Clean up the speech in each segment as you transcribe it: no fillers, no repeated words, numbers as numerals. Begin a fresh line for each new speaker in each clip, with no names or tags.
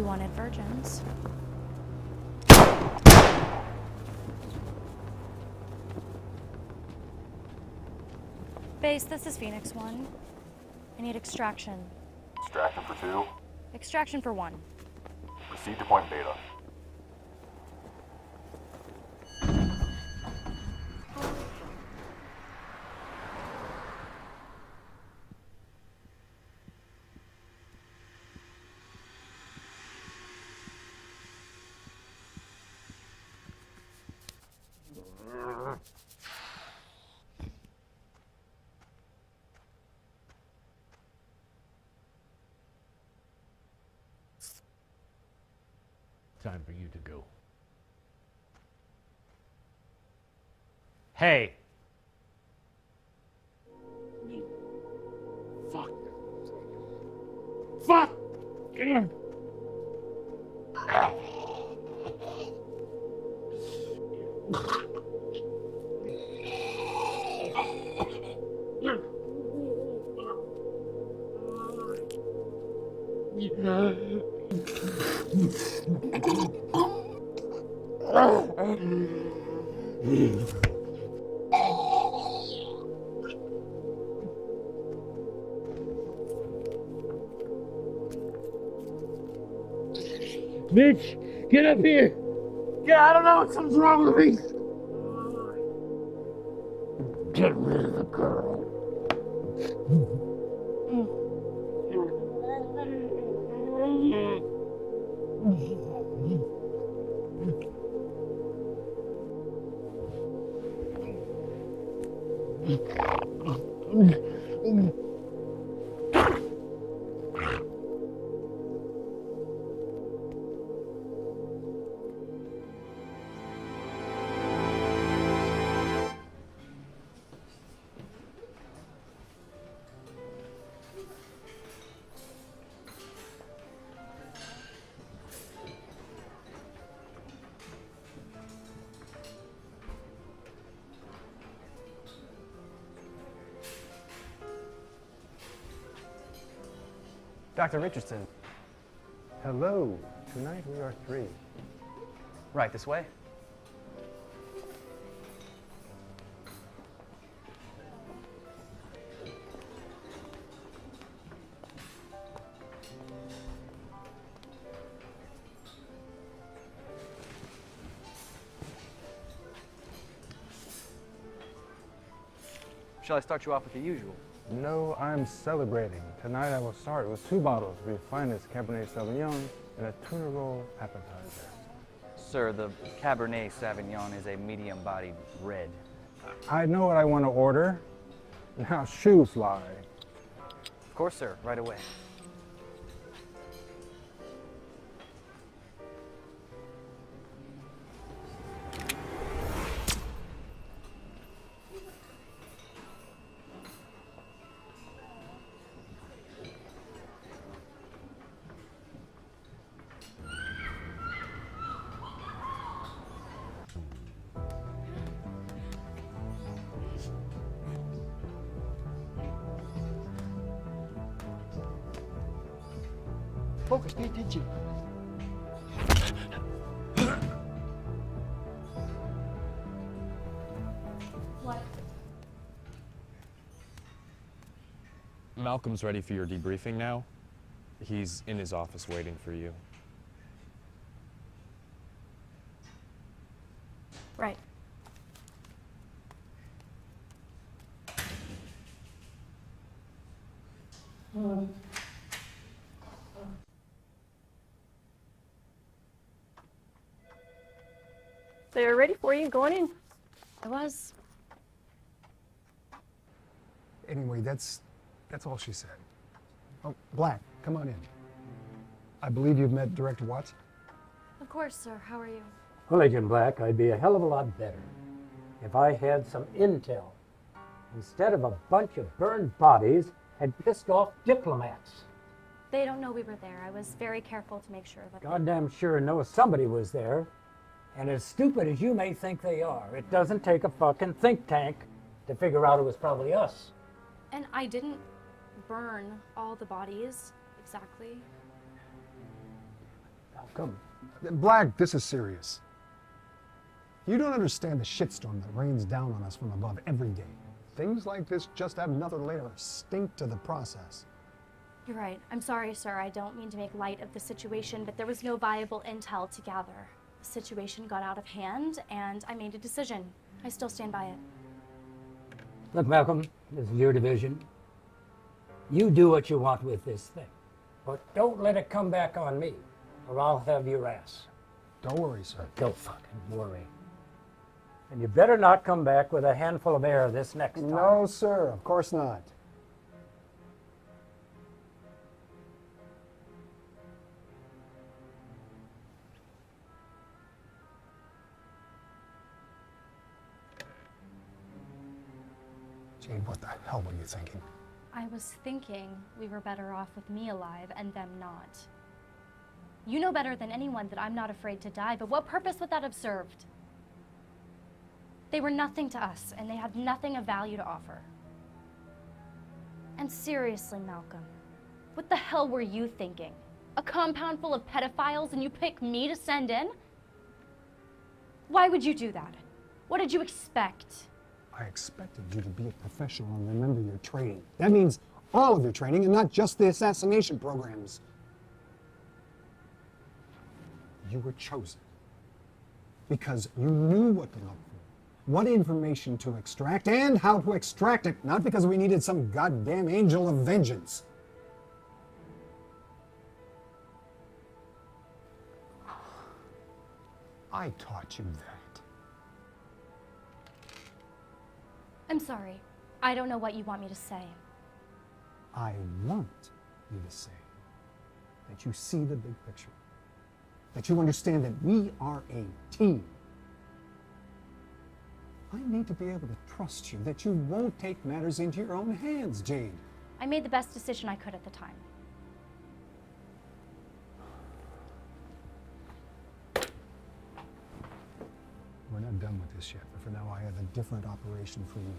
wanted virgins. Base, this is Phoenix 1. I need extraction.
Extraction for 2.
Extraction for 1.
Proceed to point Beta.
Time for you to go. Hey! Fuck! Fuck! Bitch, get up here! Yeah, I don't know, something's wrong with me! Get rid of the girl.
Dr. Richardson.
Hello. Tonight we are 3.
Right, this way. Shall I start you off with the usual?
No, I'm celebrating. Tonight I will start with 2 bottles of your finest Cabernet Sauvignon and a tuna roll appetizer.
Sir, the Cabernet Sauvignon is a medium-bodied red.
I know what I want to order. Now shoo fly.
Of course, sir. Right away.
Focus, pay attention.
What?
Malcolm's ready for your debriefing now. He's in his office waiting for you.
Right.
They're ready for you. Going in.
I was.
Anyway, that's all she said. Oh, Black, come on in. I believe you've met Director Watson.
Of course, sir. How are you?
Well, Agent Black, I'd be a hell of a lot better if I had some intel instead of a bunch of burned bodies and pissed off diplomats.
They don't know we were there. I was very careful to make sure that.
Goddamn sure know somebody was there. And as stupid as you may think they are, it doesn't take a fucking think tank to figure out it was probably us.
And I didn't burn all the bodies exactly.
Malcolm. Black, this is serious. You don't understand the shitstorm that rains down on us from above every day. Things like this just add another layer of stink to the process.
You're right. I'm sorry, sir. I don't mean to make light of the situation, but there was no viable intel to gather. The situation got out of hand, and I made a decision. I still stand by it.
Look, Malcolm, this is your division. You do what you want with this thing. But don't let it come back on me, or I'll have your ass.
Don't worry, sir.
Don't fucking worry. And you better not come back with a handful of air this next time.
No, sir, of course not. Jade, what the hell were you thinking?
I was thinking we were better off with me alive and them not. You know better than anyone that I'm not afraid to die, but what purpose would that have served? They were nothing to us, and they had nothing of value to offer. And seriously, Malcolm, what the hell were you thinking? A compound full of pedophiles and you pick me to send in? Why would you do that? What did you expect?
I expected you to be a professional and remember your training. That means all of your training and not just the assassination programs. You were chosen because you knew what to look for, what information to extract, and how to extract it, not because we needed some goddamn angel of vengeance. I taught you that.
I'm sorry. I don't know what you want me to say.
I want you to say that you see the big picture, that you understand that we are a team. I need to be able to trust you, that you won't take matters into your own hands, Jade.
I made the best decision I could at the time.
We're not done with this yet, but for now I have a different operation for you.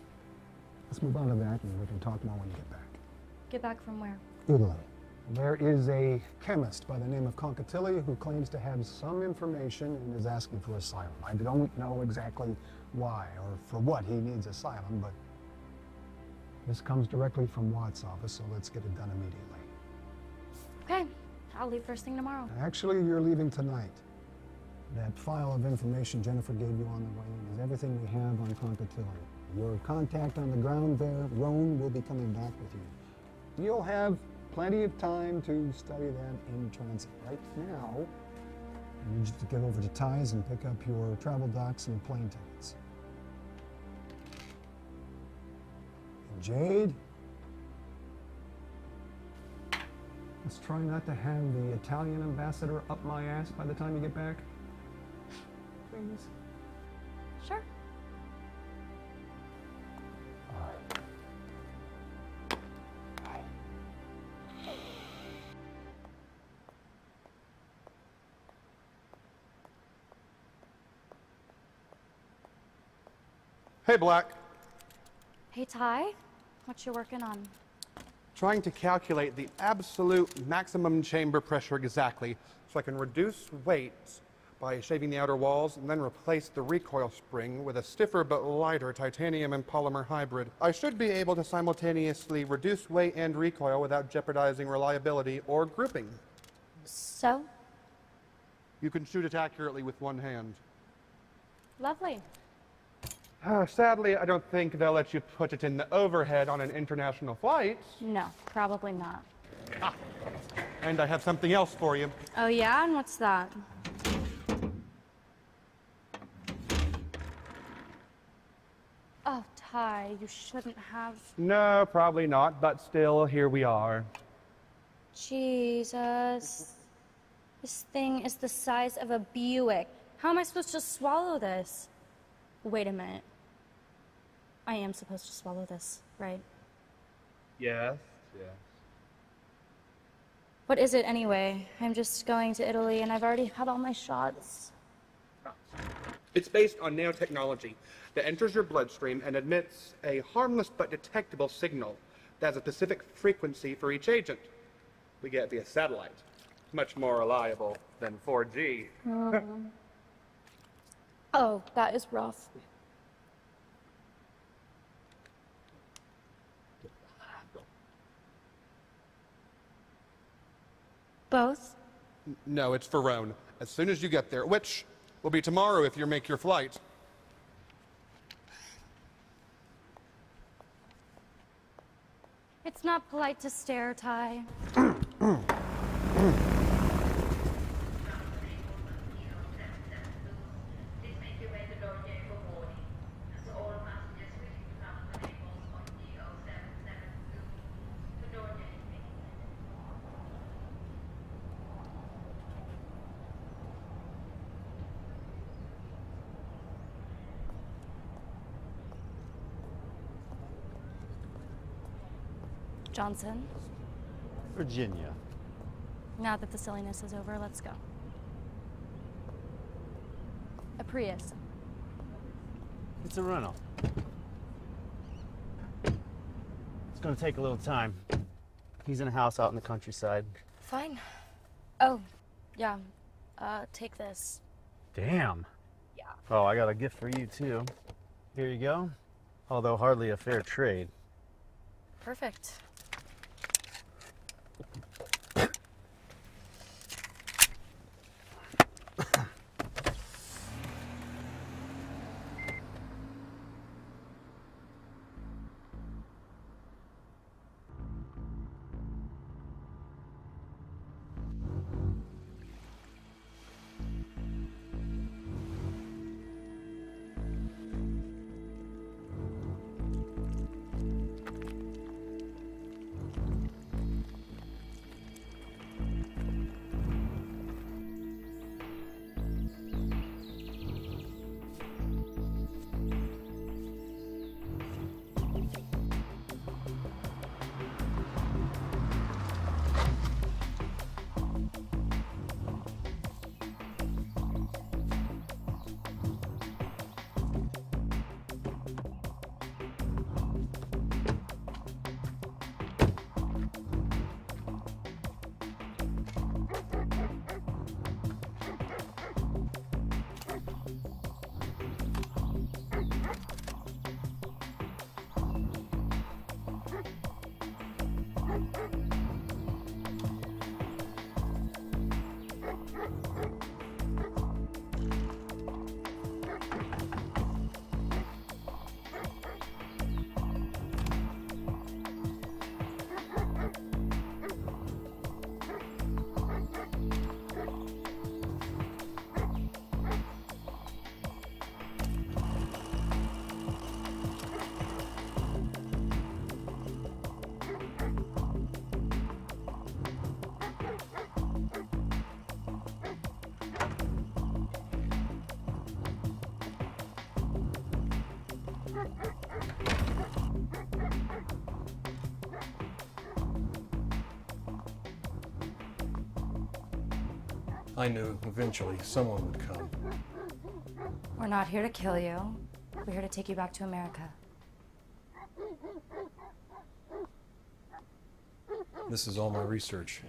Let's move on to that and we can talk more when you get back.
Get back from where?
Italy. There is a chemist by the name of Concatilli who claims to have some information and is asking for asylum. I don't know exactly why or for what he needs asylum, but this comes directly from Watt's office, so let's get it done immediately.
Okay, I'll leave first thing tomorrow.
Actually, you're leaving tonight. That file of information Jennifer gave you on the way in is everything we have on Concatilli. Your contact on the ground there, Roan, will be coming back with you. You'll have plenty of time to study that in transit. Right now, I need you to get over to Ty's and pick up your travel docs and plane tickets. And Jade, let's try not to have the Italian ambassador up my ass by the time you get back. Please.
Sure.
Hey, Black.
Hey, Ty. What you working on?
Trying to calculate the absolute maximum chamber pressure exactly so I can reduce weight by shaving the outer walls and then replace the recoil spring with a stiffer but lighter titanium and polymer hybrid. I should be able to simultaneously reduce weight and recoil without jeopardizing reliability or grouping.
So?
You can shoot it accurately with one hand.
Lovely.
Sadly, I don't think they'll let you put it in the overhead on an international flight.
No, probably not.
And I have something else for you.
Oh yeah? And what's that? Oh, Ty, you shouldn't have...
No, probably not, but still, here we are.
Jesus. This thing is the size of a Buick. How am I supposed to swallow this? Wait a minute. I am supposed to swallow this, right?
Yes, yes.
What is it anyway? I'm just going to Italy and I've already had all my shots.
It's based on nanotechnology that enters your bloodstream and emits a harmless but detectable signal that has a specific frequency for each agent. We get it via satellite. much more reliable than 4G.
Oh, that is rough. Both?
No, it's Verone. As soon as you get there, which will be tomorrow if you make your flight.
It's not polite to stare, Ty. Johnson,
Virginia.
now that the silliness is over, let's go. A Prius.
It's a rental. It's gonna take a little time. He's in a house out in the countryside.
Fine. Oh, yeah. Take this.
Damn.
Yeah.
Oh, I got a gift for you too. Here you go. Although hardly a fair trade.
Perfect.
I knew eventually someone would come.
We're not here to kill you. We're here to take you back to America.
This is all my research.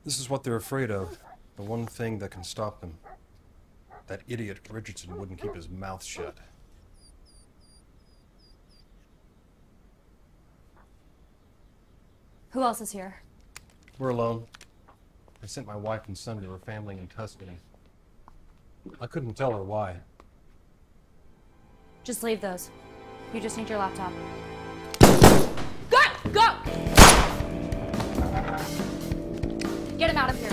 This is what they're afraid of. The one thing that can stop them. That idiot Richardson wouldn't keep his mouth shut.
Who else is here?
We're alone. I sent my wife and son to her family in Tuscany. I couldn't tell her why.
Just leave those. You just need your laptop. Go! Go! Get him out of here.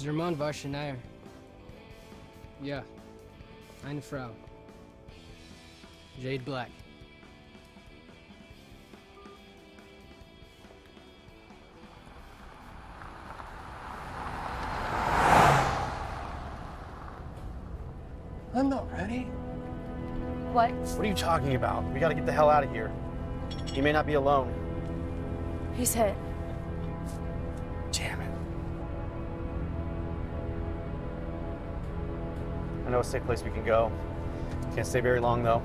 Der Mann war Schneier. Ja, eine Frau. Jade Black.
I'm not ready.
What?
What are you talking about? We gotta get the hell out of here. He may not be alone.
He's hit.
Damn it. I know a safe place we can go. Can't stay very long, though.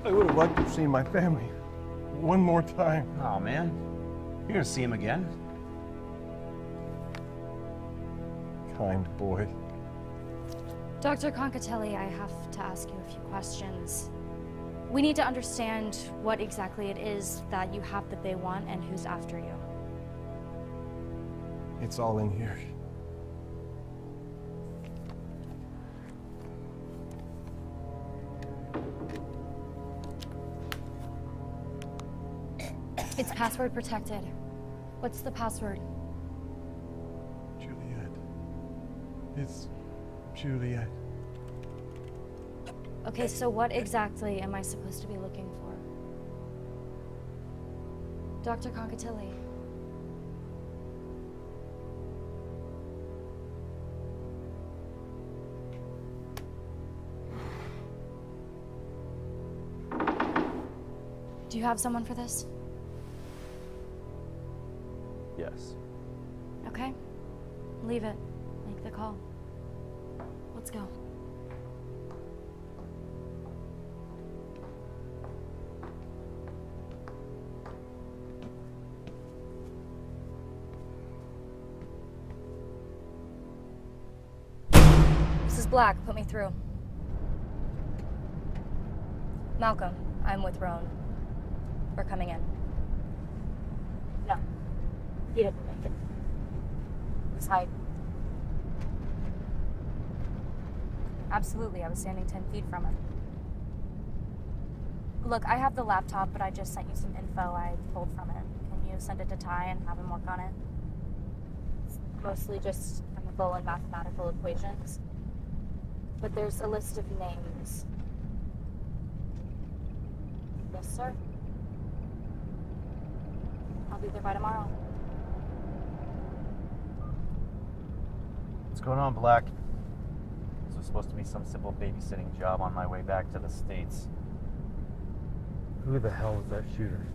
I would have liked to have seen my family one more time.
Oh, man. You're gonna see him again.
Kind boy.
Dr. Concatelli, I have to ask you a few questions. We need to understand what exactly it is that you have that they want and who's after you.
It's all in here.
It's password protected. What's the password?
Juliet. It's Juliet.
Okay, so what exactly am I supposed to be looking for? Dr. Concatelli. Do you have someone for this?
Yes.
Okay. Leave it. Make the call. Let's go. Mrs. Black, put me through. Malcolm, I'm with Roan. We're coming in. No. He didn't make it. He's hiding. Absolutely, I was standing 10 feet from him. Look, I have the laptop, but I just sent you some info I pulled from it. Can you send it to Ty and have him work on it? It's mostly just chemical and mathematical equations. But there's a list of names. Yes, sir. I'll be there by tomorrow.
What's going on, Black? This was supposed to be some simple babysitting job on my way back to the States. Who the hell is that shooter?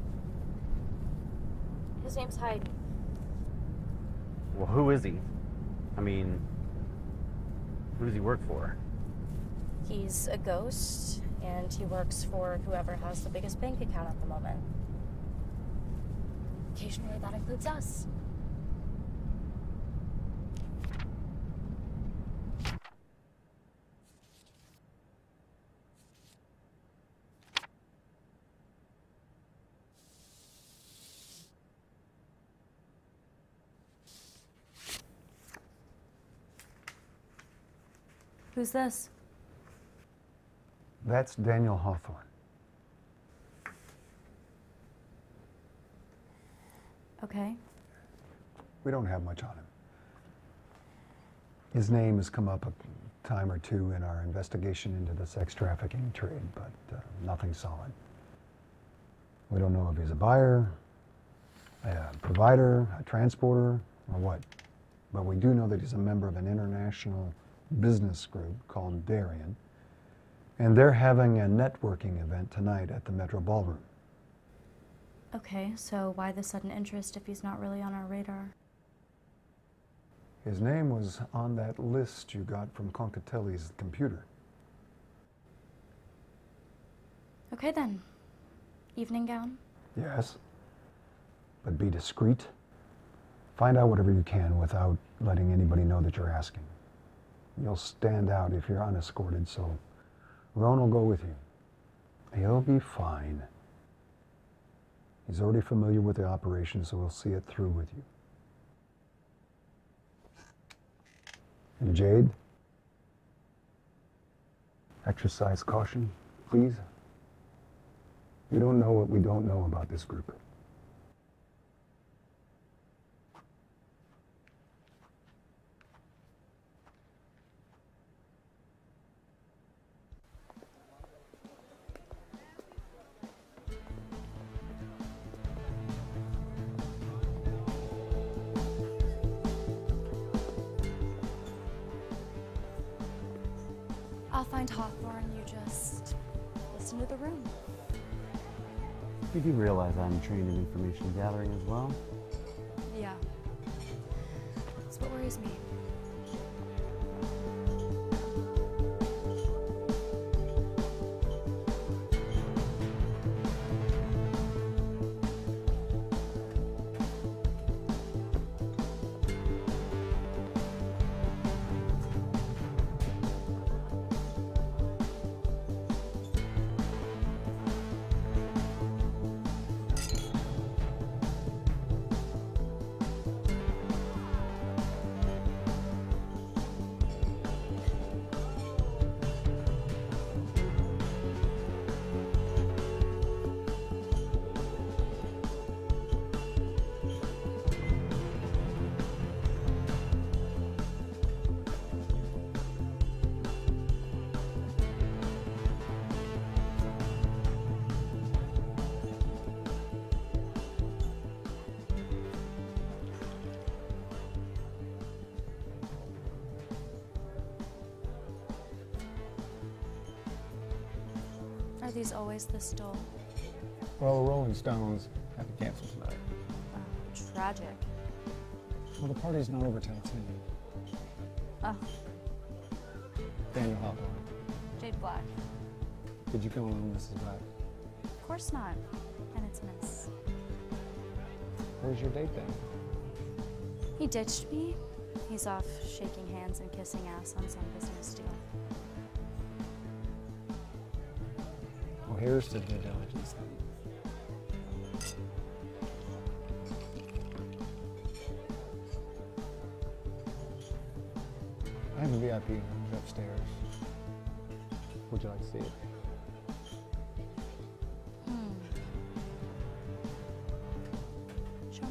His name's Hyde.
Well, who is he? I mean, who does he work for?
He's a ghost, and he works for whoever has the biggest bank account at the moment. Occasionally that includes us. Who's this?
That's Daniel Hawthorne.
Okay.
We don't have much on him. His name has come up a time or two in our investigation into the sex trafficking trade, but nothing solid. We don't know if he's a buyer, a provider, a transporter, or what. But we do know that he's a member of an international business group called Darien, and they're having a networking event tonight at the Metro Ballroom.
Okay, so why the sudden interest if he's not really on our radar?
His name was on that list you got from Concatelli's computer.
Okay then. Evening gown?
Yes, but be discreet. Find out whatever you can without letting anybody know that you're asking. You'll stand out if you're unescorted, so Roan will go with you. He'll be fine. He's already familiar with the operation, so we'll see it through with you. And Jade,
Exercise caution, please. You don't know what we don't know about this group.
I'll find Hawthorne. You just listen to the room.
You do realize I'm trained in information gathering as well?
Yeah. That's what worries me. Are these always this dull?
Well, the Rolling Stones have to cancel tonight.
Tragic.
Well, the party's not over till 10.
Oh,
Daniel Hawthorne.
Jade Black.
Did you go on Mrs. Black?
Of course not. And it's Miss.
Where's your date then?
He ditched me. He's off shaking hands and kissing ass on some business deal.
Well, here's the due diligence then. I have a VIP room upstairs. Would you like to see it?
Show me.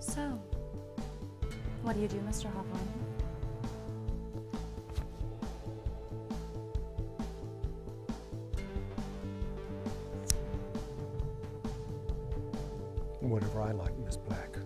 So, what do you do, Mr. Hawthorne?
Whatever I like, Miss Black.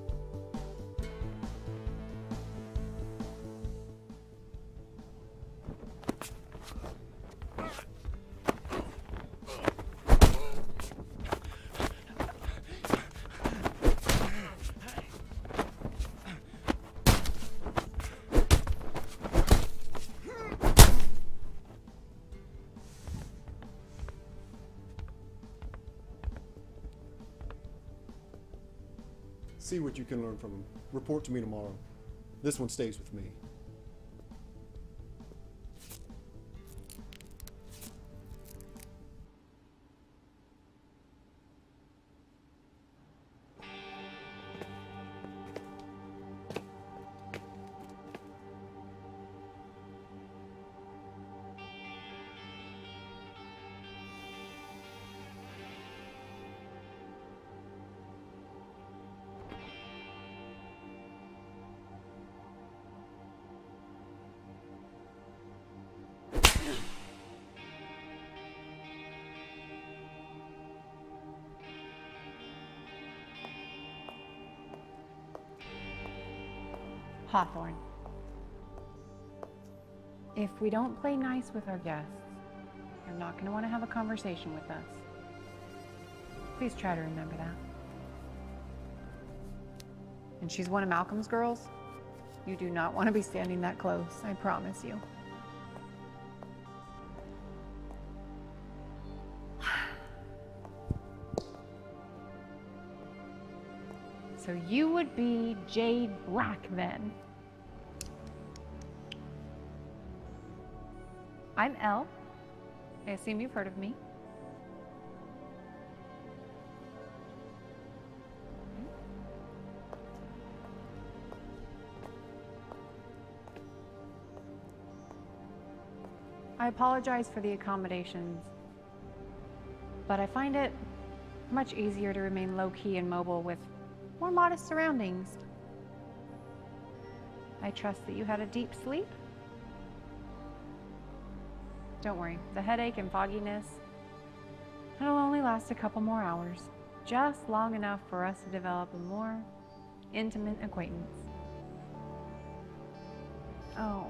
See what you can learn from him. Report to me tomorrow. This one stays with me.
Hawthorne. If we don't play nice with our guests, you're not going to want to have a conversation with us. Please try to remember that. And she's one of Malcolm's girls. You do not want to be standing that close, I promise you. So you would be Jade Black then. I'm Elle. I assume you've heard of me. I apologize for the accommodations, but I find it much easier to remain low-key and mobile with more modest surroundings. I trust that you had a deep sleep. Don't worry, the headache and fogginess, it'll only last a couple more hours, just long enough for us to develop a more intimate acquaintance. Oh.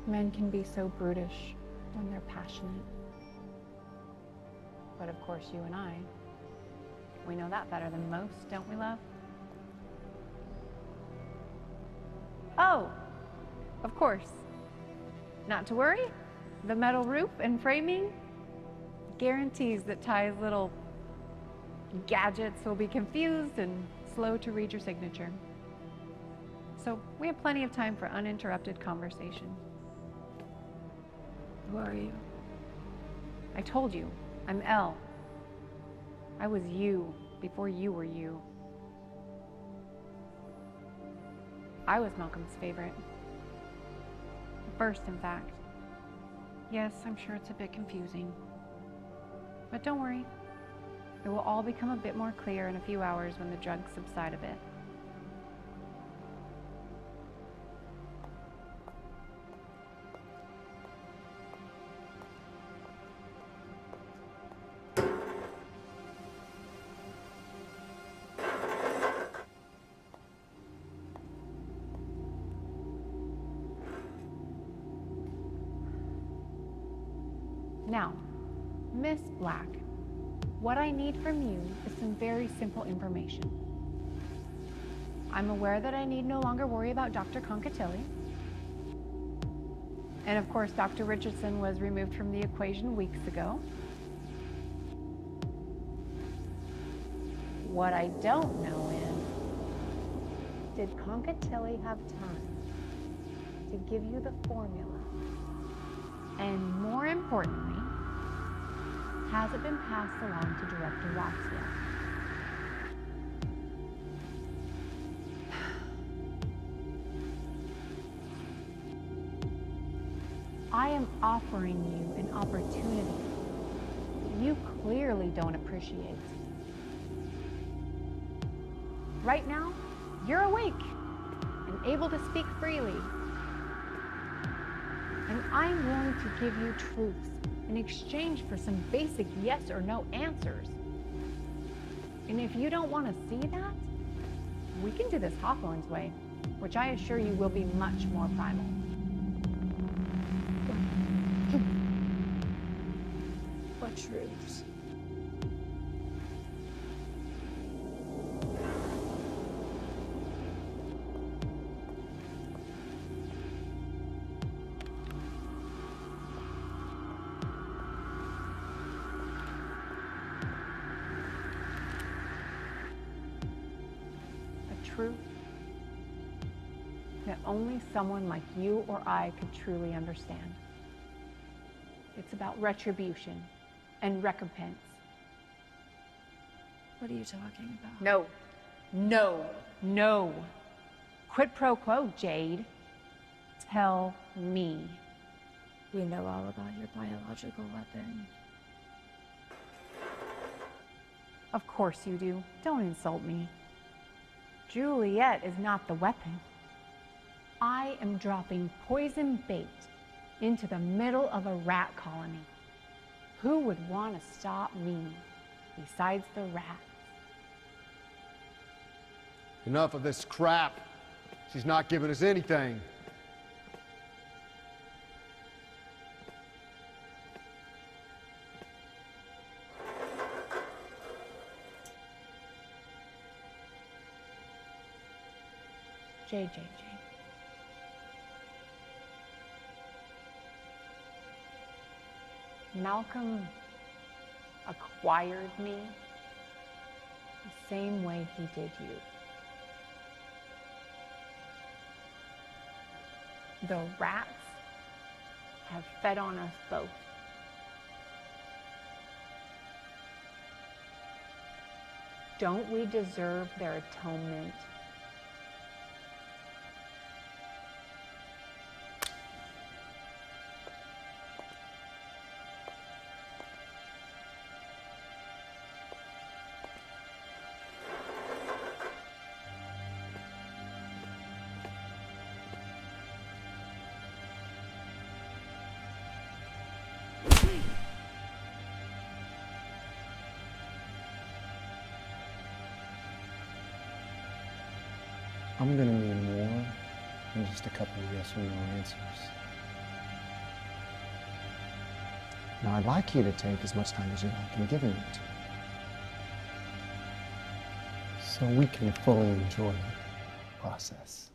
Men can be so brutish when they're passionate. But of course, you and I, we know that better than most, don't we, love? Oh, of course. Not to worry, the metal roof and framing guarantees that Ty's little gadgets will be confused and slow to read your signature. So we have plenty of time for uninterrupted conversation. Who are you? I told you, I'm Elle. I was you before you were you. I was Malcolm's favorite. First, in fact. Yes, I'm sure it's a bit confusing. But don't worry. It will all become a bit more clear in a few hours when the drugs subside a bit. Now, Miss Black, what I need from you is some very simple information. I'm aware that I need no longer worry about Dr. Concatilli. And of course, Dr. Richardson was removed from the equation weeks ago. What I don't know is, did Concatilli have time to give you the formula? And more importantly, has it been passed along to Director Roxwell? I am offering you an opportunity you clearly don't appreciate. Right now, you're awake and able to speak freely. And I'm willing to give you truths in exchange for some basic yes or no answers. And if you don't want to see that, we can do this Hawthorne's way, which I assure you will be much more primal.
What truths?
Truth that only someone like you or I could truly understand. It's about retribution and recompense.
What are you talking about?
No, no, no. Quid pro quo, Jade. Tell me.
We know all about your biological weapon.
Of course you do. Don't insult me. Juliet is not the weapon. I am dropping poison bait into the middle of a rat colony. Who would want to stop me besides the rats?
Enough of this crap. She's not giving us anything.
JJJ. Malcolm acquired me the same way he did you. The rats have fed on us both. Don't we deserve their atonement?
I'm gonna need more than just a couple of yes or no answers. Now, I'd like you to take as much time as you like in giving it to me, so we can fully enjoy the process.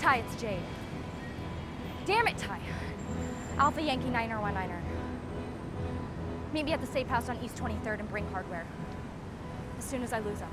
Ty, it's Jade. Damn it, Ty. Alpha Yankee 9R19er. Meet me at the safe house on East 23rd and bring hardware. As soon as I lose them.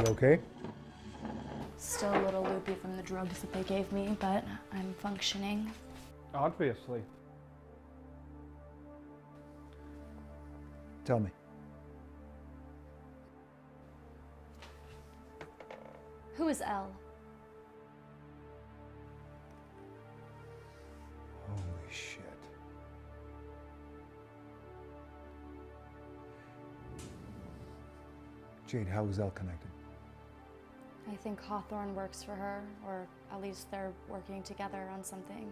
You okay?
Still a little loopy from the drugs that they gave me, but I'm functioning.
Obviously.
Tell me.
Who is Elle?
Holy shit. Jade, how is Elle connected?
I think Hawthorne works for her, or at least they're working together on something.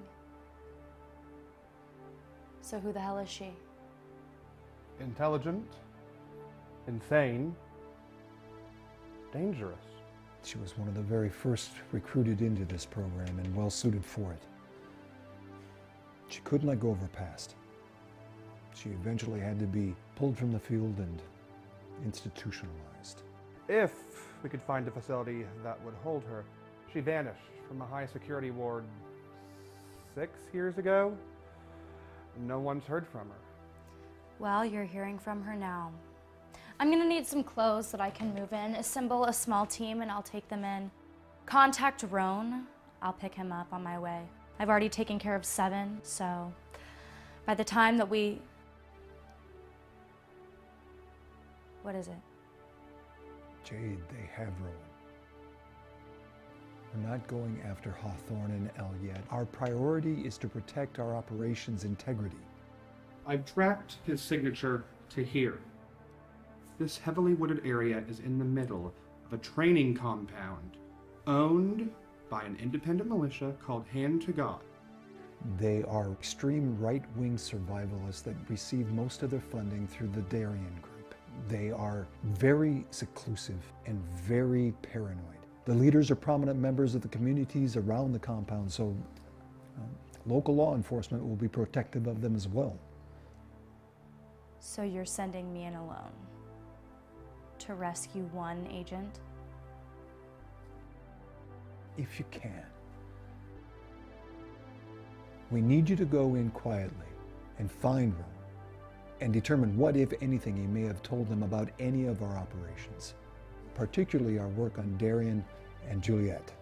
So who the hell is she?
Intelligent, insane, dangerous.
She was one of the very first recruited into this program and well suited for it. She couldn't let go of her past. She eventually had to be pulled from the field and institutionalized.
If we could find a facility that would hold her. She vanished from a high security ward 6 years ago. No one's heard from her.
Well, you're hearing from her now. I'm gonna need some clothes that I can move in. Assemble a small team and I'll take them in. Contact Roan. I'll pick him up on my way. I've already taken care of 7, so by the time that we... What is it?
Jade, they have Rowan. We're not going after Hawthorne and Elle yet. Our priority is to protect our operations' integrity.
I've tracked his signature to here. This heavily wooded area is in the middle of a training compound owned by an independent militia called Hand to God.
They are extreme right-wing survivalists that receive most of their funding through the Darien Group. They are very seclusive and very paranoid. The leaders are prominent members of the communities around the compound, so local law enforcement will be protective of them as well.
So you're sending me in alone to rescue one agent?
If you can. We need you to go in quietly and find Rowan and determine what, if anything, he may have told them about any of our operations, particularly our work on Darien and Juliet.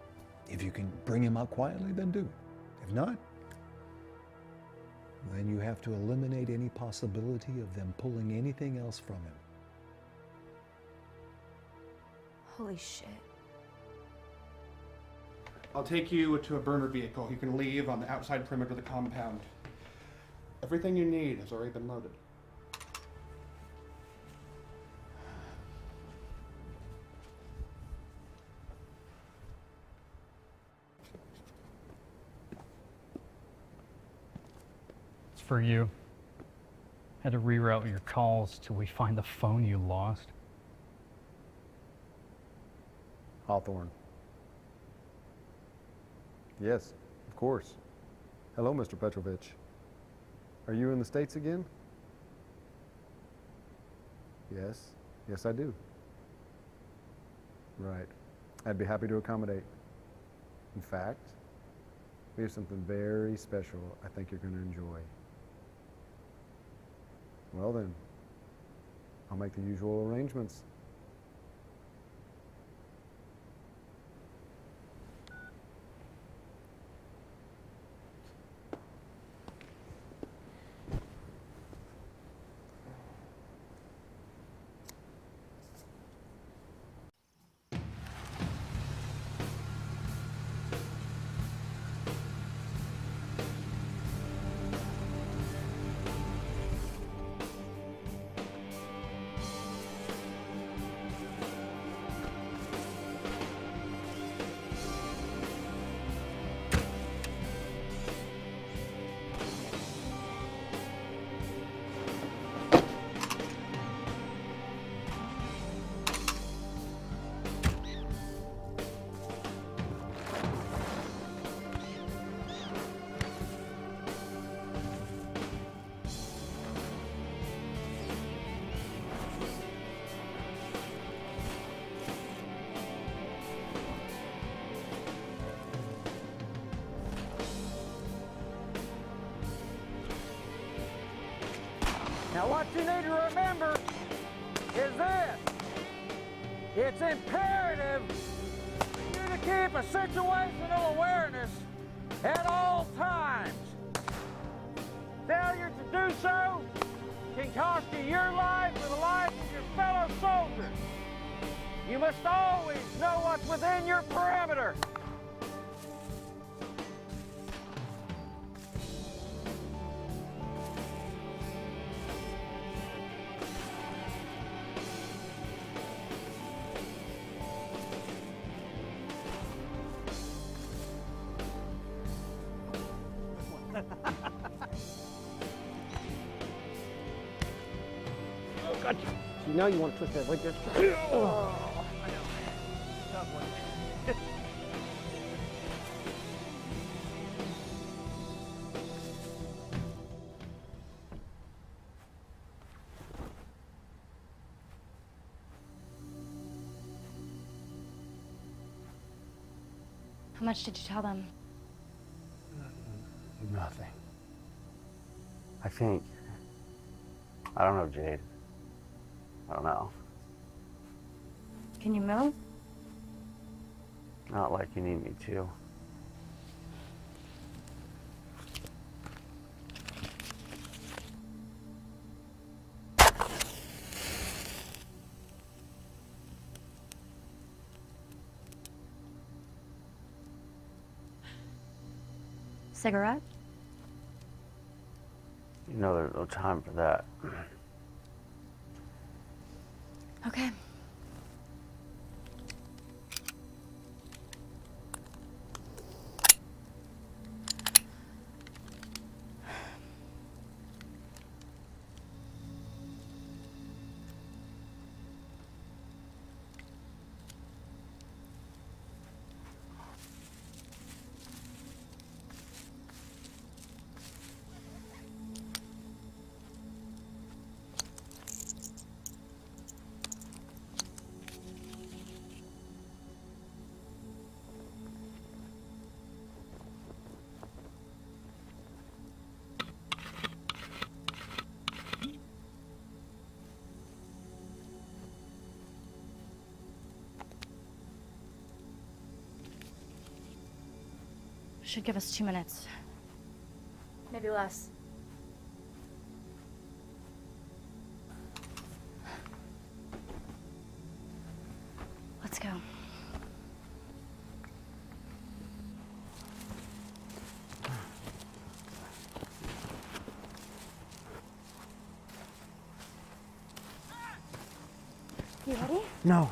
If you can bring him out quietly, then do. If not, then you have to eliminate any possibility of them pulling anything else from him.
Holy shit.
I'll take you to a burner vehicle. You can leave on the outside perimeter of the compound. Everything you need has already been loaded.
It's for you. Had to reroute your calls till we find the phone you lost.
Hawthorne. Yes, of course. Hello, Mr. Petrovich. Are you in the States again? Yes. Yes, I do. Right. I'd be happy to accommodate. In fact, we have something very special I think you're going to enjoy. Well then, I'll make the usual arrangements.
Now what you need to remember is this. It's imperative for you to keep a situational awareness at all times. Failure to do so can cost you your life or the lives of your fellow soldiers. You must always know what's within your perimeter.
Oh, gotcha. See, now you want to twist that like this. Oh,
I know. Tough one.
How much did you tell them?
Nothing. I think. I don't know, Jade. I don't know.
Can you move?
Not like you need me to.
Cigarette?
You know there's no time for that.
Okay. Should give us 2 minutes. Maybe less. Let's go. You ready?
No.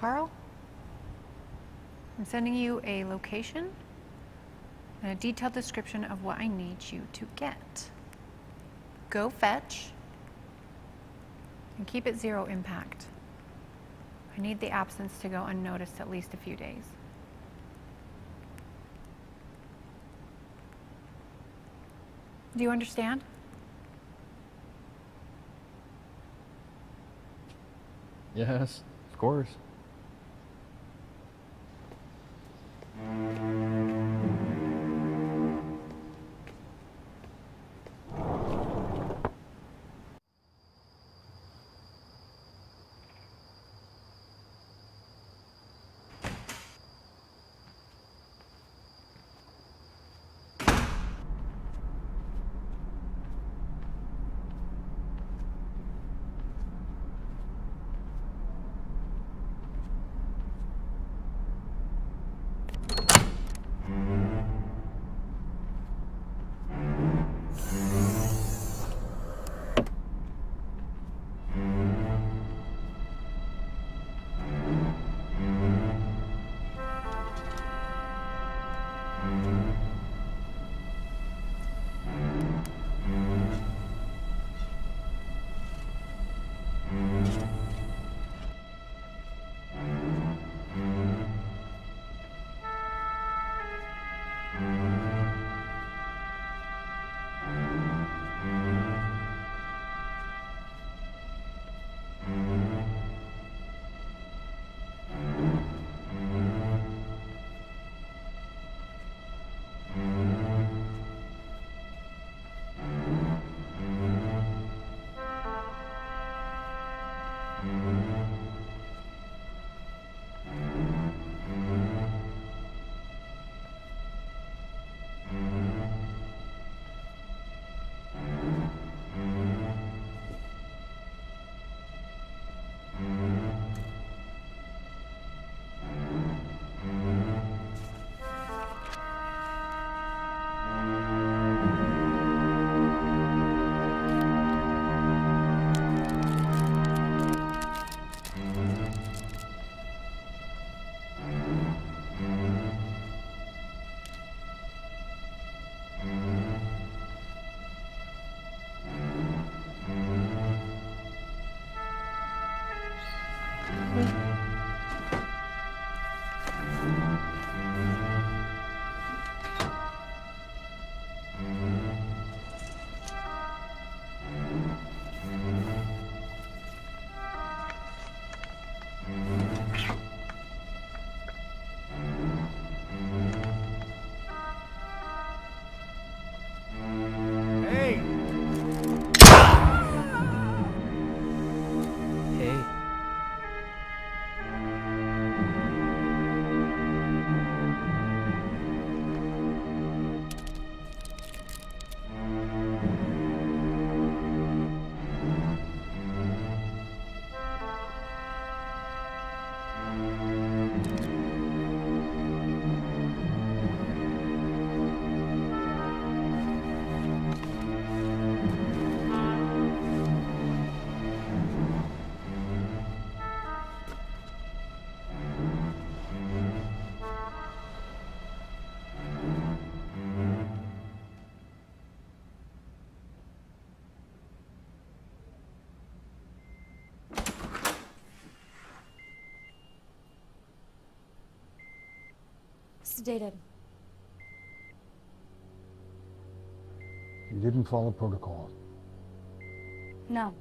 Carl. I'm sending you a location and a detailed description of what I need you to get. Go fetch and keep it 0 impact. I need the absence to go unnoticed at least a few days. Do you understand?
Yes, of course.
Sedated.
You didn't follow protocol.
No.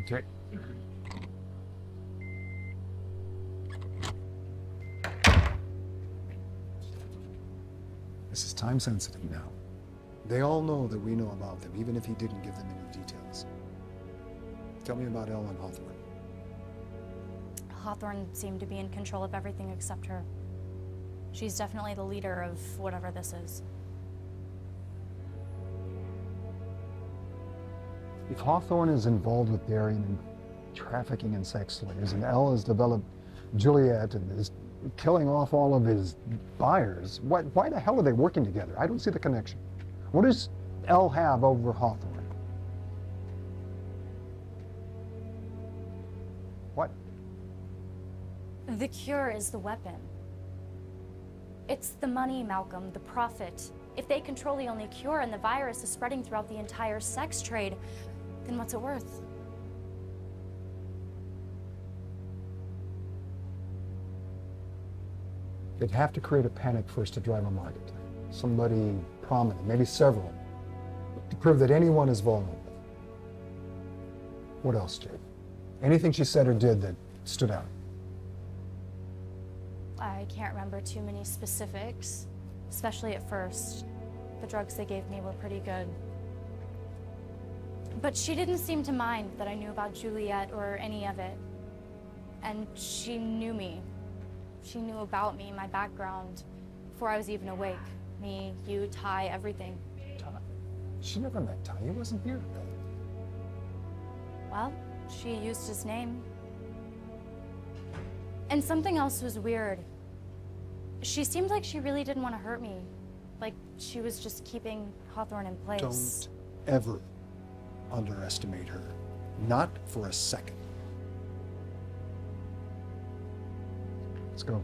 Okay. This is time sensitive now. They all know that we know about them, even if he didn't give them any details. Tell me about Ellen Hawthorne.
Hawthorne seemed to be in control of everything except her. She's definitely the leader of whatever this is.
If Hawthorne is involved with Darian in trafficking in sex slaves, and Elle has developed Juliet and is killing off all of his buyers, why the hell are they working together? I don't see the connection. What does Elle have over Hawthorne?
The cure is the weapon. It's the money, Malcolm, the profit. If they control the only cure and the virus is spreading throughout the entire sex trade, then what's it worth?
They'd have to create a panic first to drive a market. Somebody prominent, maybe several, to prove that anyone is vulnerable. What else, Jade? Anything she said or did that stood out?
I can't remember too many specifics, especially at first. The drugs they gave me were pretty good. But she didn't seem to mind that I knew about Juliet or any of it. And she knew me. She knew about me, my background, before I was even awake. Me, you, Ty, everything.
Ty? She never met Ty. He wasn't here.
Well, she used his name. And something else was weird. She seemed like she really didn't want to hurt me. Like she was just keeping Hawthorne in place.
Don't ever underestimate her. Not for a second. Let's go.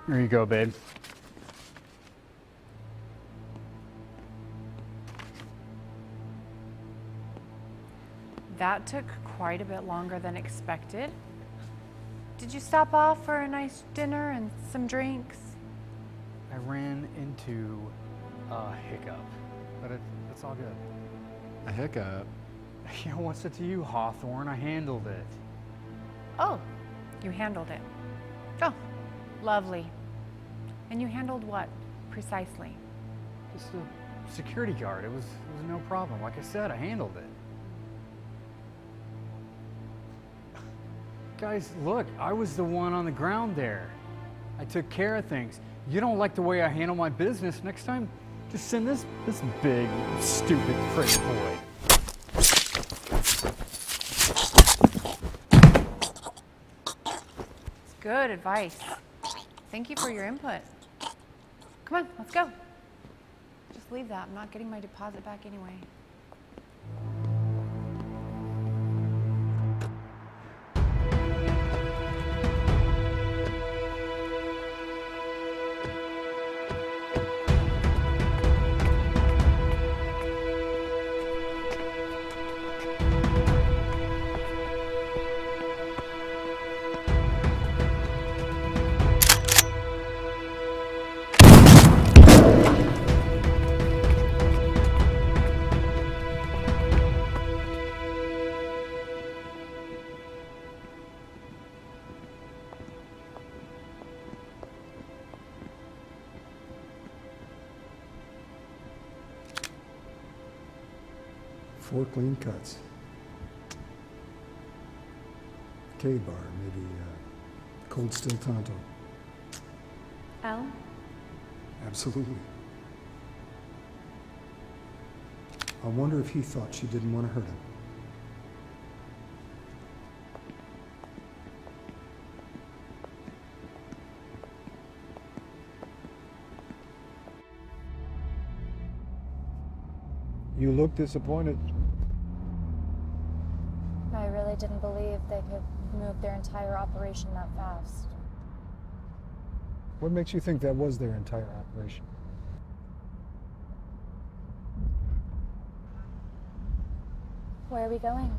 Here you go, babe.
That took quite a bit longer than expected. Did you stop off for a nice dinner and some drinks?
I ran into a hiccup, but it's all good.
A hiccup?
Yeah, what's it to you, Hawthorne? I handled it.
Oh, you handled it. Oh, lovely. And you handled what, precisely?
Just a security guard. It was no problem. Like I said, I handled it. Guys, look, I was the one on the ground there. I took care of things. You don't like the way I handle my business. Next time, just send this big, stupid prick boy.
It's good advice. Thank you for your input. Come on, let's go. Just leave that. I'm not getting my deposit back anyway.
Four clean cuts. K-bar, maybe cold still Tonto.
Al?
Absolutely. I wonder if he thought she didn't want to hurt him. You look disappointed.
I really didn't believe they could move their entire operation that fast.
What makes you think that was their entire operation?
Where are we going?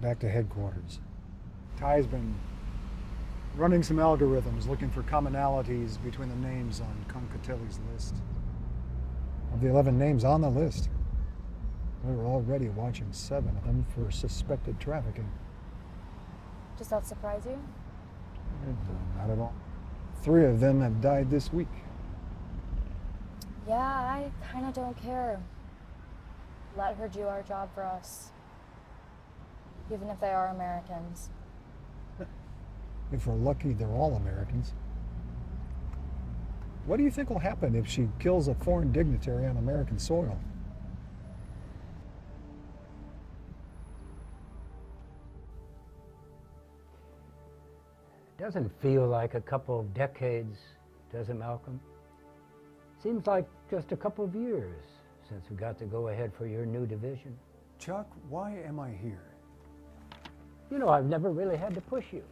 Back to headquarters. Ty's been running some algorithms looking for commonalities between the names on Concatelli's list. Of the 11 names on the list, we were already watching 7 of them for suspected trafficking.
Does that surprise you?
Not at all. 3 of them have died this week.
Yeah, I kind of don't care. Let her do our job for us. Even if they are Americans.
If we're lucky, they're all Americans. What do you think will happen if she kills a foreign dignitary on American soil?
It doesn't feel like a couple of decades, does it, Malcolm? Seems like just a couple of years since we got to go ahead for your new division.
Chuck, why am I here?
You know, I've never really had to push you.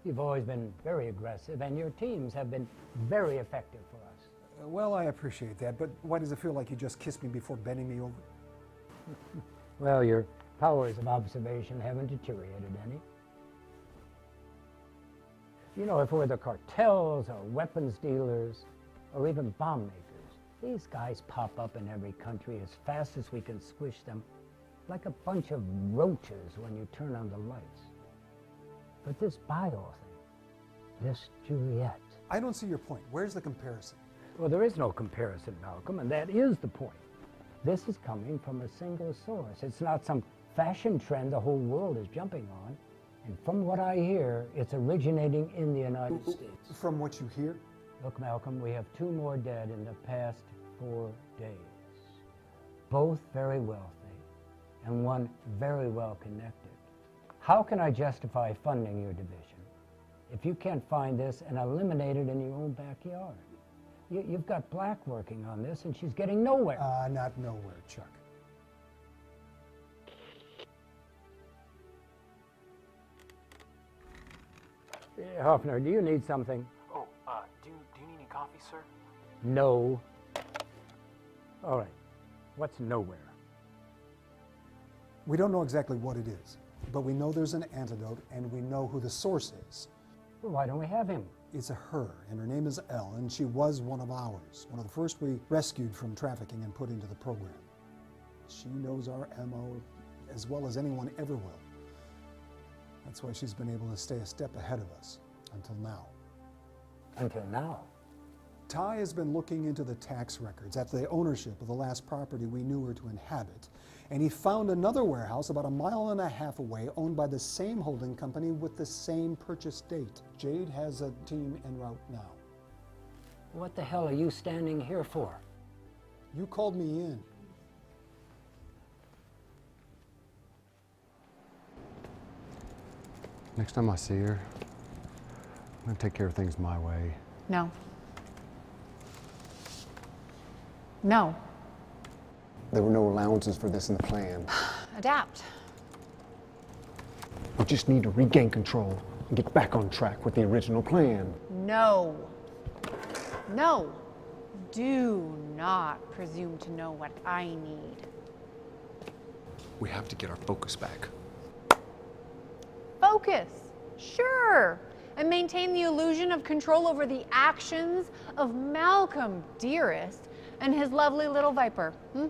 You've always been very aggressive, and your teams have been very effective for us.
Well, I appreciate that, but why does it feel like you just kissed me before bending me over?
Well, your powers of observation haven't deteriorated any. You know, if we're the cartels or weapons dealers or even bomb makers, these guys pop up in every country as fast as we can squish them, like a bunch of roaches when you turn on the lights. But this bio thing, this Juliet.
I don't see your point. Where's the comparison?
Well, there is no comparison, Malcolm, and that is the point. This is coming from a single source. It's not some fashion trend the whole world is jumping on. And from what I hear, it's originating in the United States.
From what you hear?
Look, Malcolm, we have 2 more dead in the past 4 days. Both very wealthy, and one very well connected. How can I justify funding your division if you can't find this and eliminate it in your own backyard? You've got Black working on this, and she's getting nowhere.
Not nowhere, Chuck.
Hoffner, do you need something?
Oh, do you need any coffee, sir?
No. All right. What's nowhere?
We don't know exactly what it is, but we know there's an antidote, and we know who the source is.
Well, why don't we have him?
It's a her, and her name is Elle, and she was one of ours, one of the first we rescued from trafficking and put into the program. She knows our MO as well as anyone ever will. That's why she's been able to stay a step ahead of us, until now.
Until now?
Ty has been looking into the tax records at the ownership of the last property we knew her to inhabit, and he found another warehouse about 1.5 miles away owned by the same holding company with the same purchase date. Jade has a team en route now.
What the hell are you standing here for?
You called me in.
Next time I see her, I'm gonna take care of things my way.
No. No.
There were no allowances for this in the plan.
Adapt.
We just need to regain control and get back on track with the original plan.
No. No. Do not presume to know what I need.
We have to get our focus back.
Focus. Sure. And maintain the illusion of control over the actions of Malcolm Dearest and his lovely little viper. Hmm?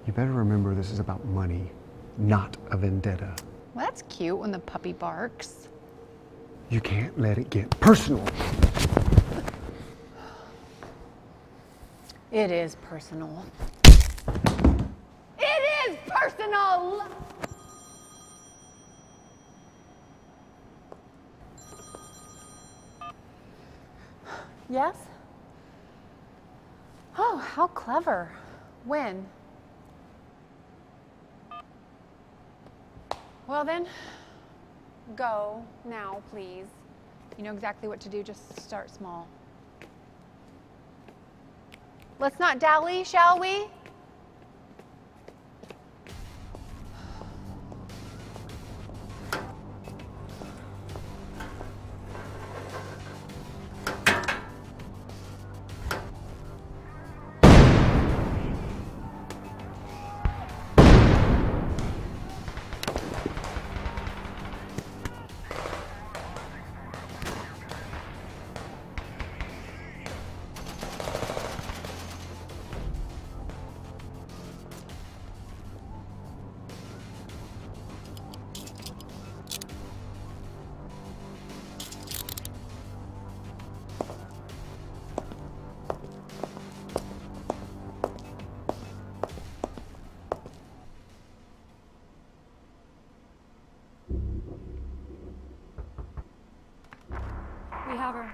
You better remember this is about money, not a vendetta.
Well, that's cute when the puppy barks.
You can't let it get personal.
It is personal. It is personal! Yes? Oh, how clever. When? Well then, go now, please. You know exactly what to do, just start small. Let's not dally, shall we?
We have her.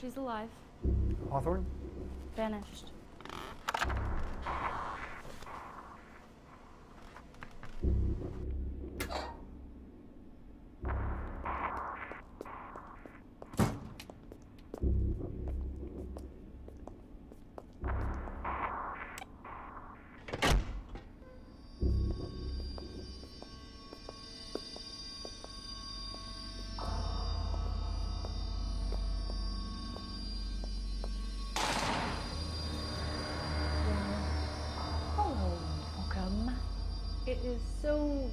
She's alive.
Hawthorne?
Vanished.
It is so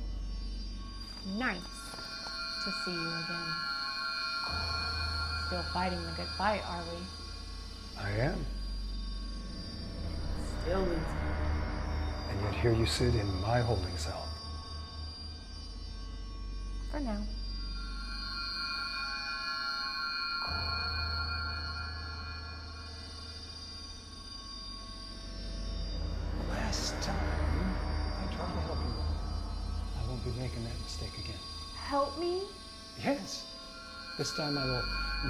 nice to see you again. Still fighting the good fight, are we?
I am.
Still losing.
And yet here you sit in my holding cell.
For now.
Last time, I tried to help you. I won't be making that mistake again.
Help me?
Yes. This time I will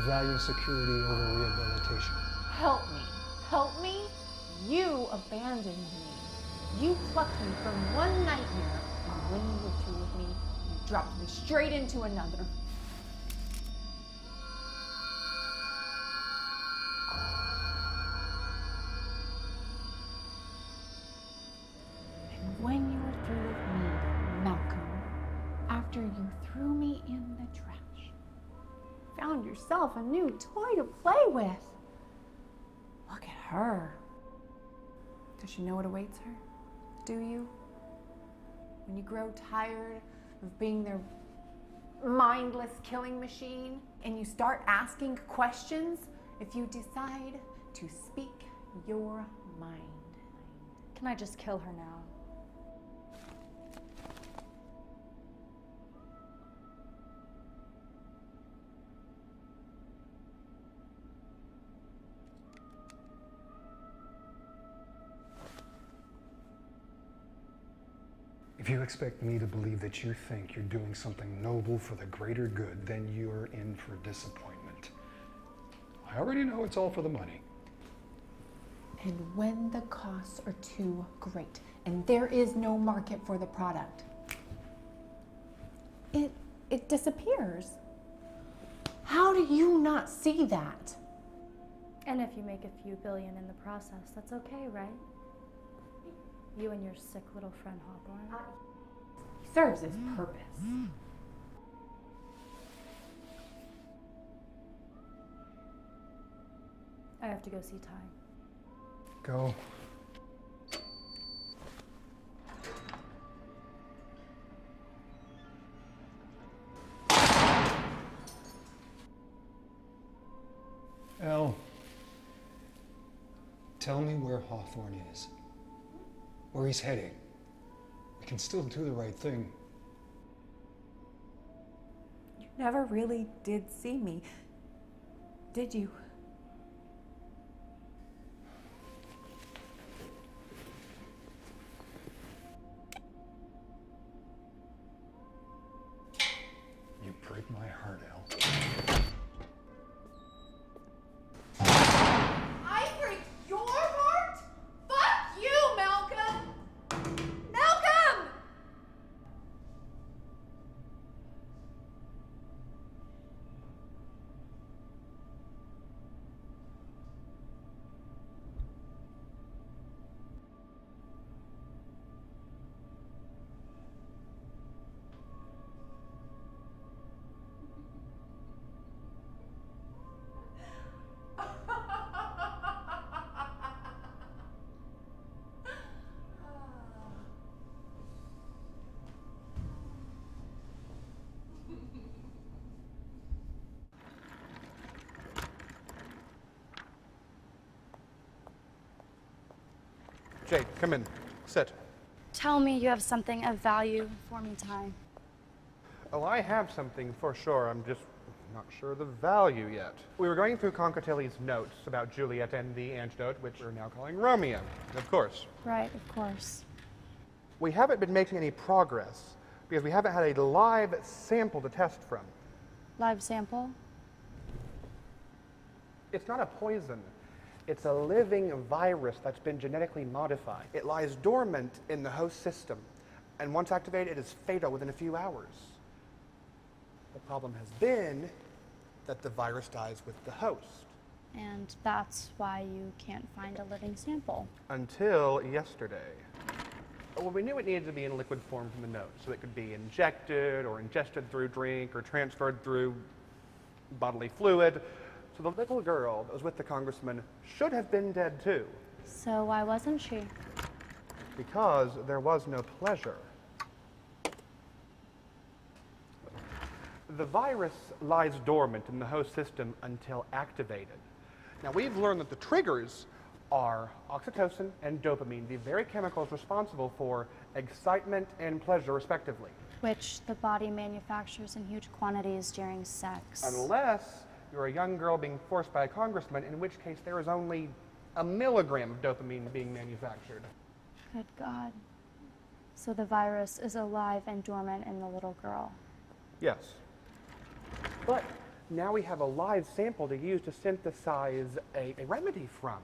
value security over rehabilitation.
Help me. Help me? You abandoned me. You plucked me from one nightmare, and when you were through with me, you dropped me straight into another. And when you were through with me, Malcolm, after you threw me in the trash, found yourself a new toy to play with. Look at her. Does she know what awaits her? Do you? When you grow tired of being their mindless killing machine and you start asking questions, if you decide to speak your mind.
Can I just kill her now?
If you expect me to believe that you think you're doing something noble for the greater good, then you're in for disappointment. I already know it's all for the money.
And when the costs are too great and there is no market for the product, it disappears. How do you not see that?
And if you make a few billion in the process, that's okay, right? You and your sick little friend Hawthorne.
He serves his purpose.
I have to go see Ty.
Go. Elle, tell me where Hawthorne is. Where he's heading. We can still do the right thing.
You never really did see me, did you?
You break my heart, Elle.
I break your heart? Fuck you, Malcolm! Malcolm!
Jade, come in. Sit.
Tell me you have something of value for me, Ty.
Oh, I have something for sure. I'm just not sure the value yet. We were going through Concatelli's notes about Juliet and the antidote, which we're now calling Romeo, of course.
Right, of course.
We haven't been making any progress because we haven't had a live sample to test from.
Live sample?
It's not a poison. It's a living virus that's been genetically modified. It lies dormant in the host system, and once activated, it is fatal within a few hours. The problem has been that the virus dies with the host.
And that's why you can't find a living sample.
Until yesterday. Well, we knew it needed to be in liquid form from the note, so it could be injected or ingested through drink or transferred through bodily fluid. So the little girl that was with the congressman should have been dead too.
So why wasn't she?
Because there was no pleasure. The virus lies dormant in the host system until activated. Now, we've learned that the triggers are oxytocin and dopamine, the very chemicals responsible for excitement and pleasure, respectively.
Which the body manufactures in huge quantities during sex.
Unless you're a young girl being forced by a congressman, in which case there is only a milligram of dopamine being manufactured.
Good God. So the virus is alive and dormant in the little girl.
Yes. But now we have a live sample to use to synthesize a remedy from.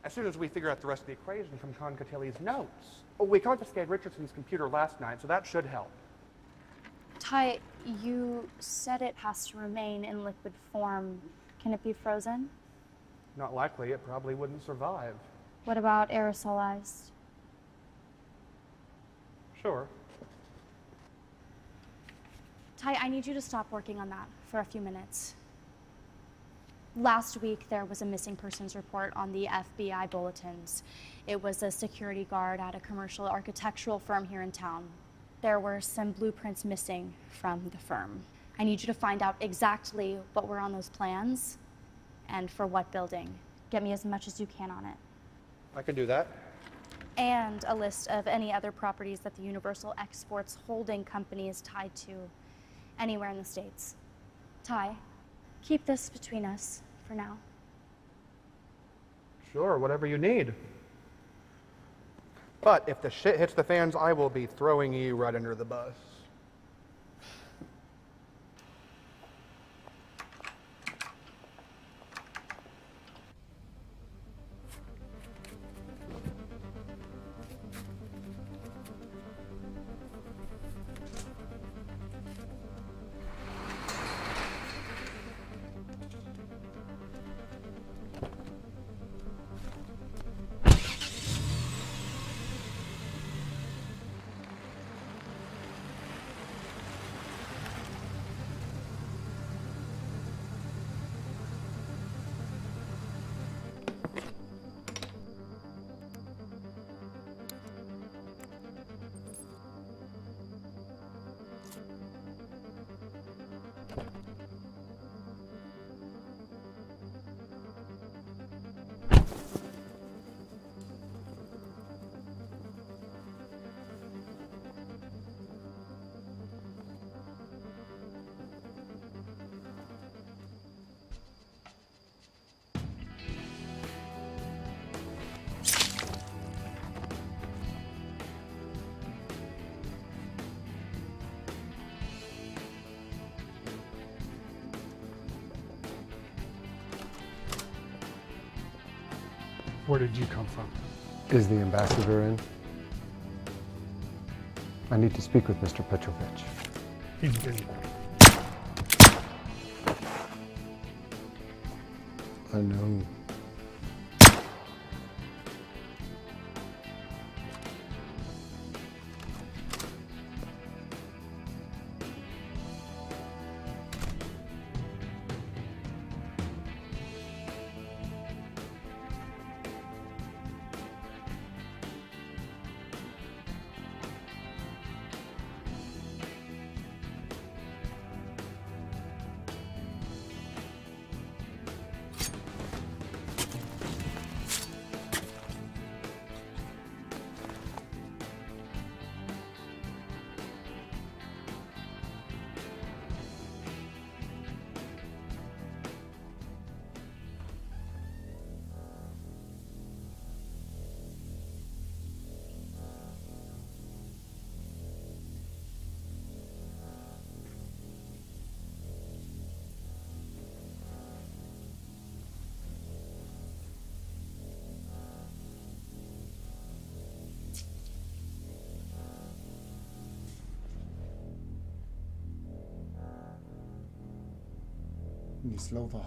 As soon as we figure out the rest of the equation from Concatili's notes. We confiscated Richardson's computer last night, so that should help.
Ty, you said it has to remain in liquid form. Can it be frozen?
Not likely. It probably wouldn't survive.
What about aerosolized?
Sure.
Ty, I need you to stop working on that for a few minutes. Last week, there was a missing persons report on the FBI bulletins. It was a security guard at a commercial architectural firm here in town. There were some blueprints missing from the firm. I need you to find out exactly what were on those plans and for what building. Get me as much as you can on it.
I can do that.
And a list of any other properties that the Universal Exports Holding Company is tied to anywhere in the States. Ty, keep this between us for now.
Sure, whatever you need. But if the shit hits the fans, I will be throwing you right under the bus.
Where did you come from?
Is the ambassador in? I need to speak with Mr. Petrovich.
He's busy.
I know.
Mislova.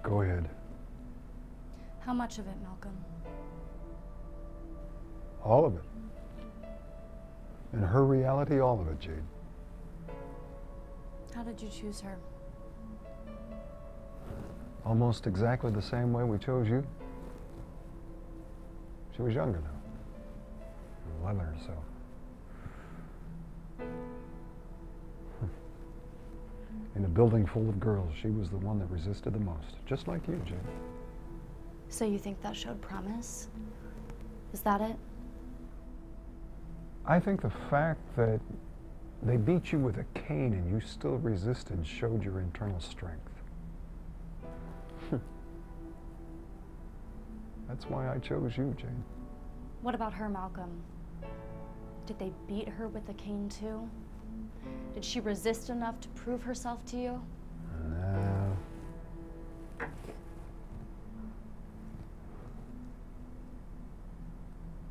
Go ahead.
How much of it, Malcolm?
All of it. In her reality, all of it, Jade.
How did you choose her?
Almost exactly the same way we chose you. She was younger now. 11 or so. In a building full of girls, she was the one that resisted the most. Just like you, Jade.
So you think that showed promise? Is that it?
I think the fact that they beat you with a cane and you still resisted showed your internal strength. That's why I chose you, Jane.
What about her, Malcolm? Did they beat her with a cane too? Did she resist enough to prove herself to you?
No.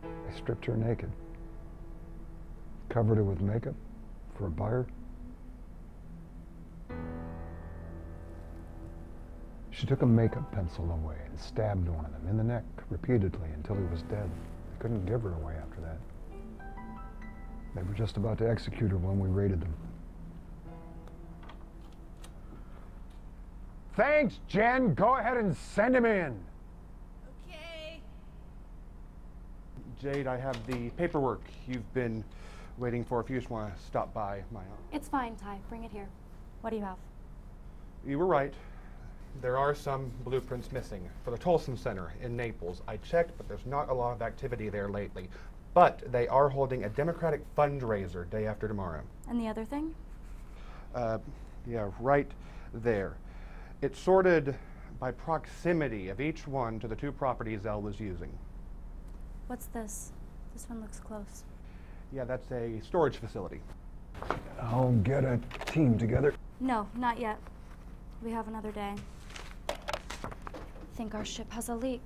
They stripped her naked. Covered her with makeup for a buyer. She took a makeup pencil away and stabbed one of them in the neck repeatedly until he was dead. They couldn't give her away after that. They were just about to execute her when we raided them. Thanks, Jen. Go ahead and send him in.
Okay.
Jade, I have the paperwork you've been waiting for if you just want to stop by my office.
It's fine, Ty. Bring it here. What do you have?
You were right. There are some blueprints missing for the Tolson Center in Naples. I checked, but there's not a lot of activity there lately. But they are holding a Democratic fundraiser day after tomorrow.
And the other thing?
Yeah, right there. It's sorted by proximity of each one to the two properties Elle was using.
What's this? This one looks close.
Yeah, that's a storage facility.
I'll get a team together.
No, not yet. We have another day. I think our ship has a leak.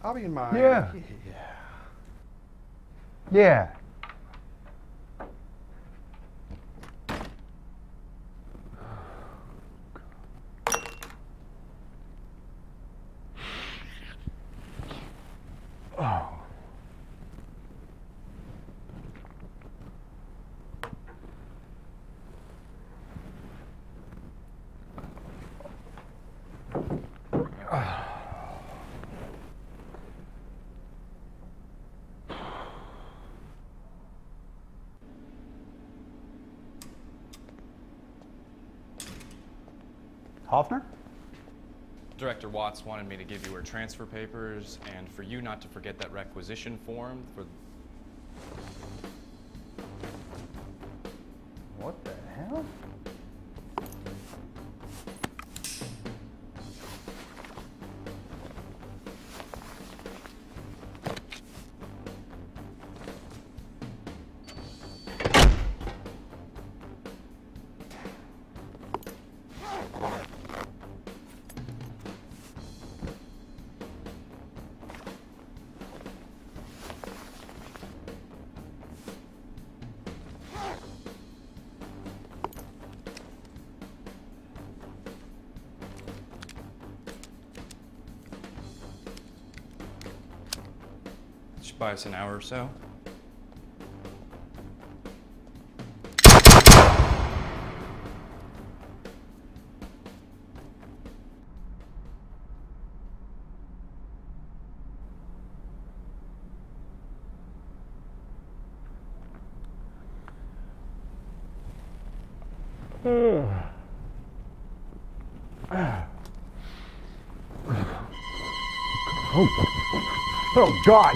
I'll be in my...
Yeah. Yeah. Oh.
Hoffner?
Director Watts wanted me to give you her transfer papers and for you not to forget that requisition form for...
What the hell?
Should buy us an hour or so.
Oh, God!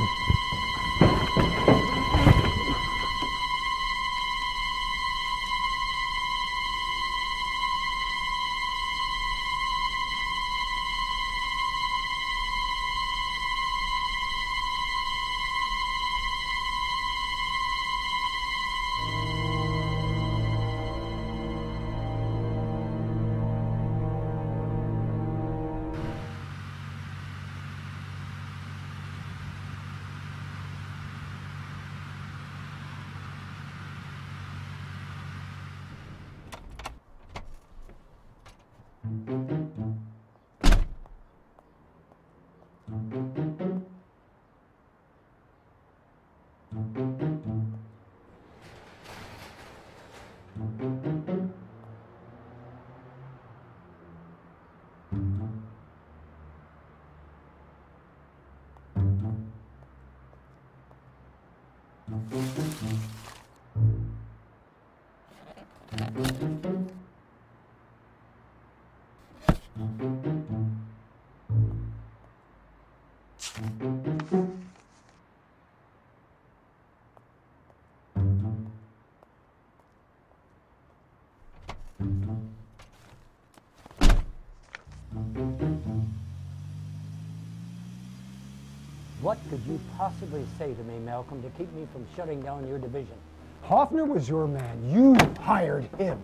What could you possibly say to me, Malcolm, to keep me from shutting down your division?
Hoffner was your man. You hired him.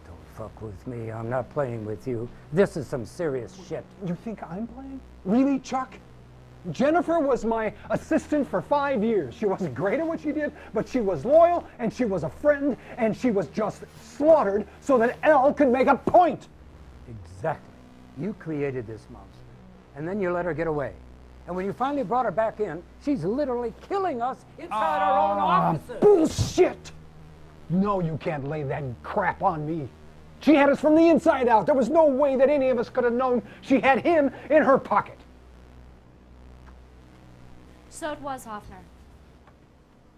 Don't fuck with me. I'm not playing with you. This is some serious shit.
You think I'm playing? Really, Chuck? Jennifer was my assistant for 5 years. She wasn't great at what she did, but she was loyal, and she was a friend, and she was just slaughtered so that Elle could make a point.
Exactly. You created this monster, and then you let her get away. And when you finally brought her back in, she's literally killing us inside our own offices.
Bullshit! No, you can't lay that crap on me. She had us from the inside out. There was no way that any of us could have known she had him in her pocket.
So it was Hoffner.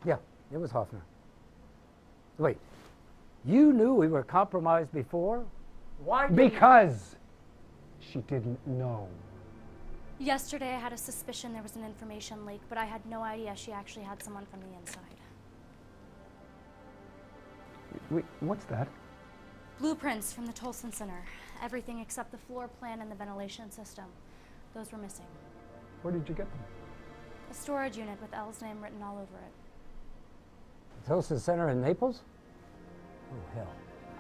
Yeah, it was Hoffner. Wait, you knew we were compromised before? Why?
Because she didn't know.
Yesterday I had a suspicion there was an information leak, but I had no idea she actually had someone from the inside.
Wait, what's that?
Blueprints from the Tolson Center. Everything except the floor plan and the ventilation system. Those were missing.
Where did you get them?
A storage unit with Elle's name written all over it.
The Tolson Center in Naples? Oh, hell.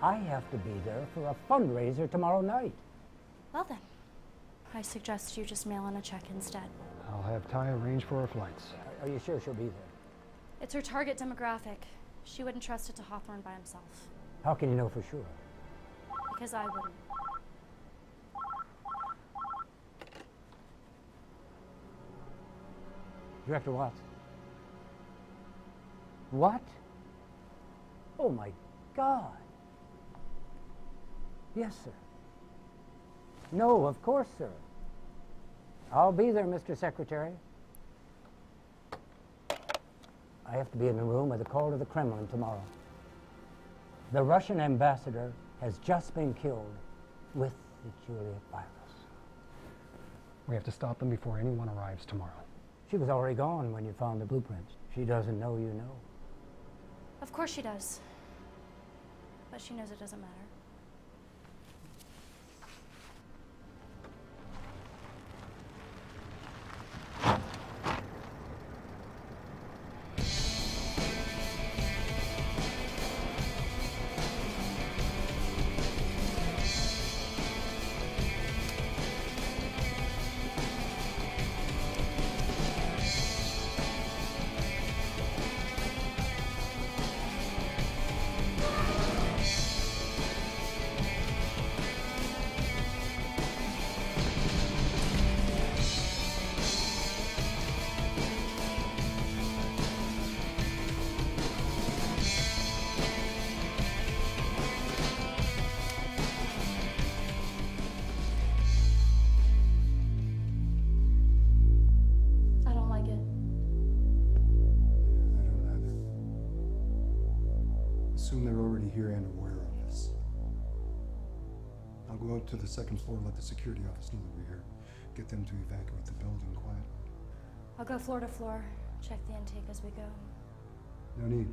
I have to be there for a fundraiser tomorrow night.
Well then, I suggest you just mail in a check instead.
I'll have Ty arrange for our flights.
Are you sure she'll be there?
It's her target demographic. She wouldn't trust it to Hawthorne by himself.
How can you know for sure?
Because I wouldn't.
Director Watts. What? Oh my God. Yes, sir. No, of course, sir. I'll be there, Mr. Secretary. I have to be in the room with a call to the Kremlin tomorrow. The Russian ambassador has just been killed with the Juliet virus.
We have to stop them before anyone arrives tomorrow.
She was already gone when you found the blueprints. She doesn't know you know.
Of course she does. But she knows it doesn't matter.
Assume they're already here and aware of this. I'll go out to the second floor, let the security office know that we're here. Get them to evacuate the building quietly.
I'll go floor to floor, check the intake as we go.
No need.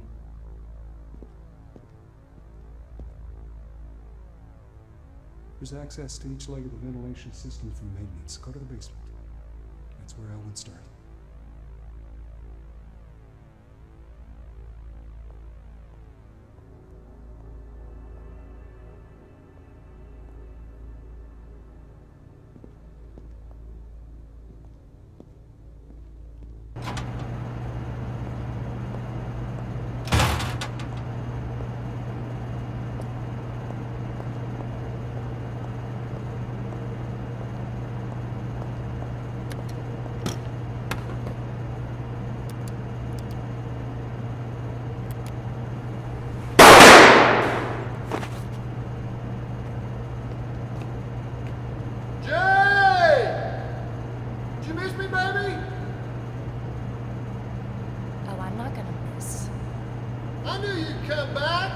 There's access to each leg of the ventilation system from maintenance. Go to the basement. That's where Ellen started.
come back?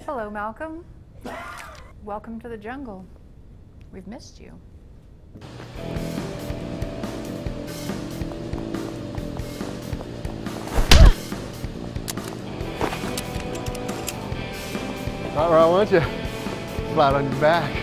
Hello, Malcolm. Welcome to the jungle. We've missed you.
Right where I want you. Flat on your back.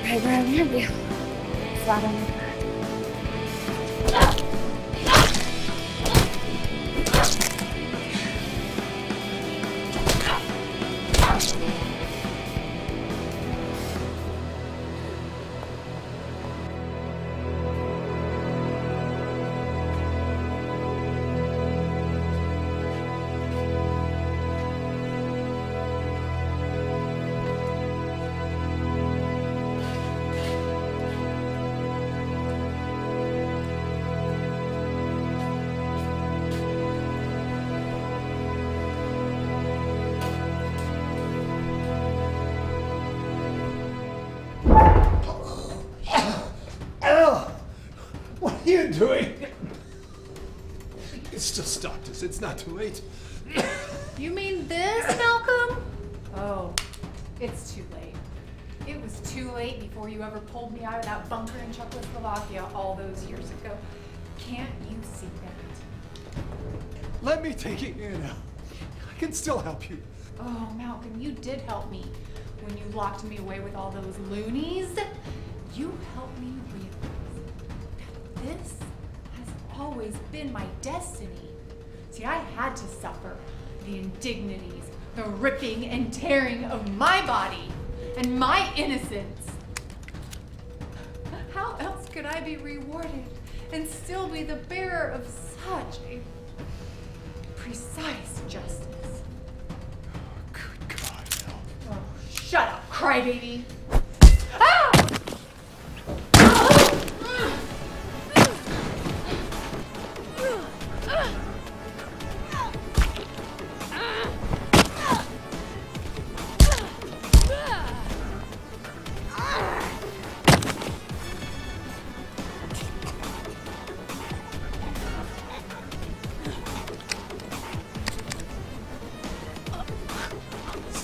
Right where I want you. Flat on your back.
It's still stopped us. It's not too late.
You mean this, Malcolm? Oh, it's too late. It was too late before you ever pulled me out of that bunker in Czechoslovakia all those years ago. Can't you see that?
Let me take it here now. I can still help you.
Oh, Malcolm, you did help me when you locked me away with all those loonies. You helped me realize that this has always been my destiny. See, I had to suffer the indignities, the ripping and tearing of my body and my innocence. How else could I be rewarded and still be the bearer of such a precise justice?
Good God, Mel.
Oh, shut up, crybaby.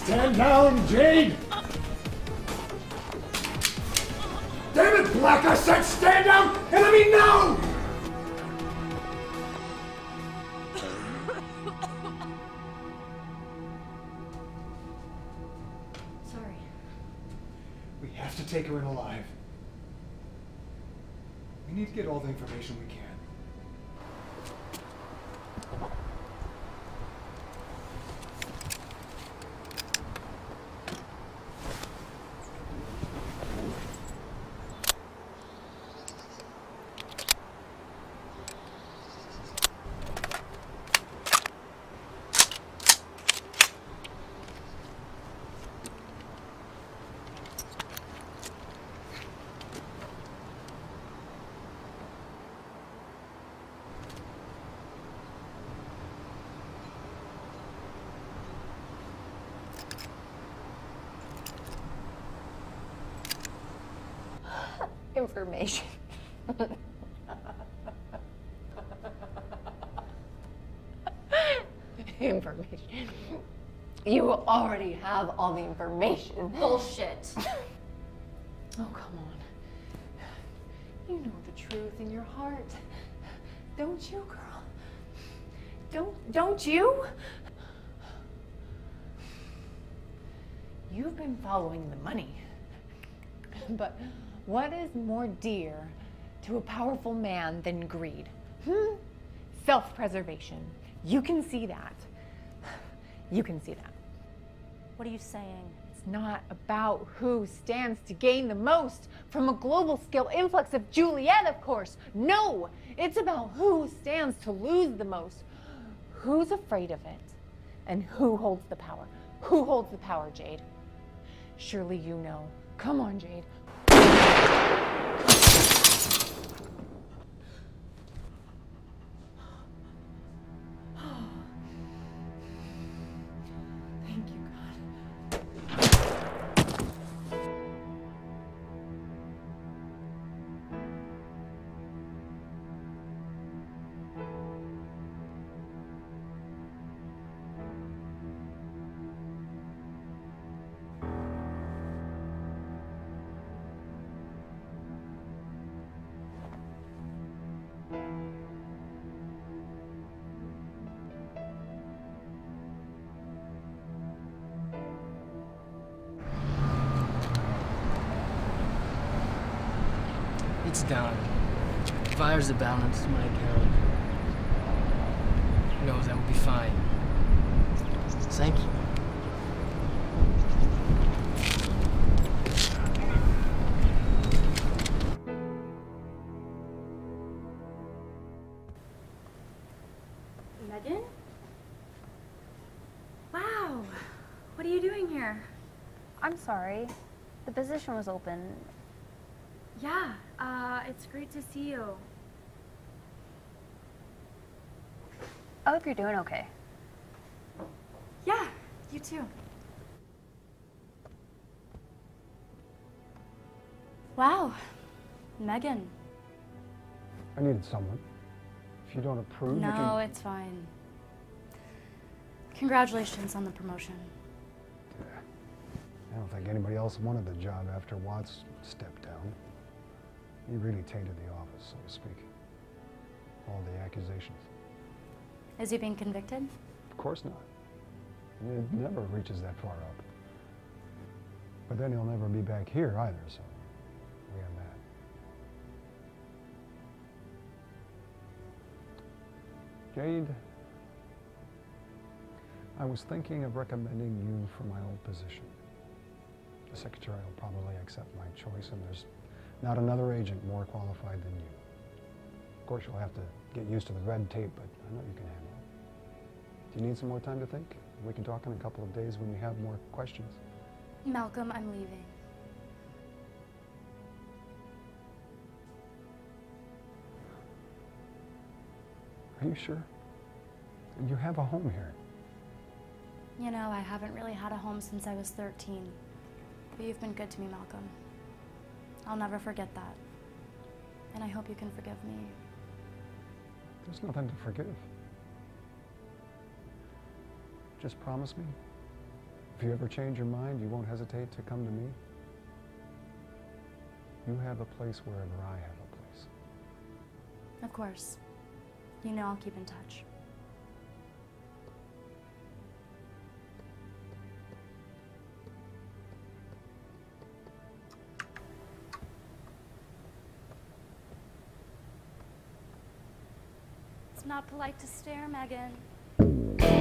Stand down, Jade! Damn it, Black! I said stand down and let me know!
Sorry.
We have to take her in alive. We need to get all the information we can.
Information. Information. You already have all the information.
Bullshit.
Oh, come on. You know the truth in your heart. Don't you, girl? Don't you? You've been following the money. But what is more dear to a powerful man than greed? Self-preservation. You can see that. You can see that.
What are you saying?
It's not about who stands to gain the most from a global scale influx of Juliet, of course. No, it's about who stands to lose the most. Who's afraid of it? And who holds the power? Who holds the power, Jade? Surely you know. Come on, Jade.
Thank you, God.
It's done. Fires the balance to my account. Knows I will be fine. Thank you.
Megan? Wow. What are you doing here?
I'm sorry. The position was open.
Yeah, it's great to see you.
I hope you're doing okay.
Yeah, you too. Wow, Megan.
I needed someone. If you don't approve, you
No,
can...
it's fine. Congratulations on the promotion.
I don't think anybody else wanted the job after Watts stepped down. He really tainted the office, so to speak. All the accusations.
Is he being convicted?
Of course not. It never reaches that far up. But then he'll never be back here either, so we have that. Jade, I was thinking of recommending you for my old position. The secretary will probably accept my choice, and there's not another agent more qualified than you. Of course, you'll have to get used to the red tape, but I know you can handle it. Do you need some more time to think? We can talk in a couple of days when you have more questions.
Malcolm, I'm leaving.
Are you sure? You have a home here.
You know, I haven't really had a home since I was 13. But you've been good to me, Malcolm. I'll never forget that. And I hope you can forgive me.
There's nothing to forgive. Just promise me, if you ever change your mind, you won't hesitate to come to me. You have a place wherever I have a place.
Of course. You know I'll keep in touch. It's not polite to stare, Megan.